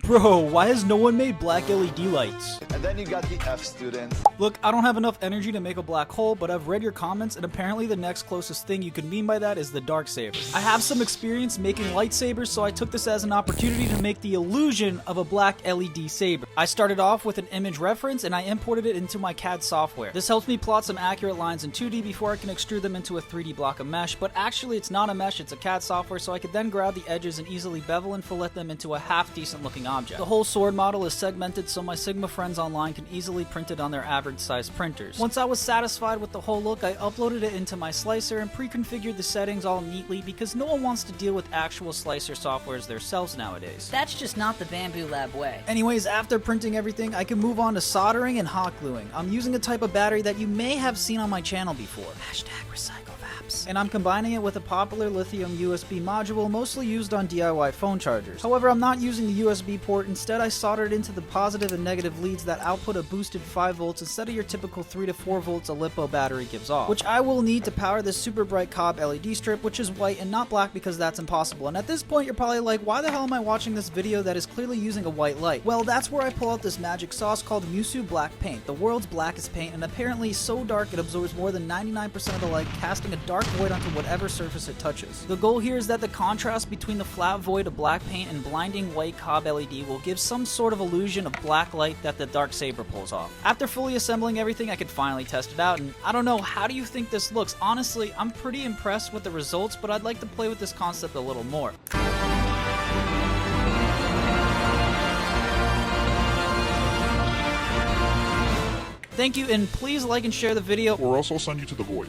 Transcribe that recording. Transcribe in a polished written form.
Bro, why has no one made black LED lights? And then you got the F students. Look, I don't have enough energy to make a black hole, but I've read your comments, and apparently the next closest thing you could mean by that is the dark saber. I have some experience making lightsabers, so I took this as an opportunity to make the illusion of a black LED saber. I started off with an image reference, and I imported it into my CAD software. This helps me plot some accurate lines in 2D before I can extrude them into a 3D block of mesh, but actually it's not a mesh, it's a CAD software, so I could then grab the edges and easily bevel and fillet them into a half-decent looking object. The whole sword model is segmented so my Sigma friends online can easily print it on their average size printers. Once I was satisfied with the whole look, I uploaded it into my slicer and pre-configured the settings all neatly because no one wants to deal with actual slicer softwares themselves nowadays. That's just not the Bambu Lab way. Anyways, after printing everything, I can move on to soldering and hot gluing. I'm using a type of battery that you may have seen on my channel before. #RecycleVaps. And I'm combining it with a popular lithium USB module mostly used on DIY phone chargers. However, I'm not using the USB port. Instead, I soldered into the positive and negative leads that output a boosted 5 volts instead of your typical 3 to 4 volts a LiPo battery gives off, which I will need to power this super bright Cobb LED strip, which is white and not black because that's impossible. And at this point, you're probably like, why the hell am I watching this video that is clearly using a white light? Well, that's where I pull out this magic sauce called Musu Black Paint, the world's blackest paint, and apparently so dark it absorbs more than 99% of the light, casting a dark void onto whatever surface it touches. The goal here is that the contrast between the flat void of black paint and blinding white Cobb LED will give some sort of illusion of black light that the dark saber pulls off. After fully assembling everything, I could finally test it out, and I don't know, how do you think this looks? Honestly, I'm pretty impressed with the results, but I'd like to play with this concept a little more. Thank you, and please like and share the video, or else I'll send you to the void.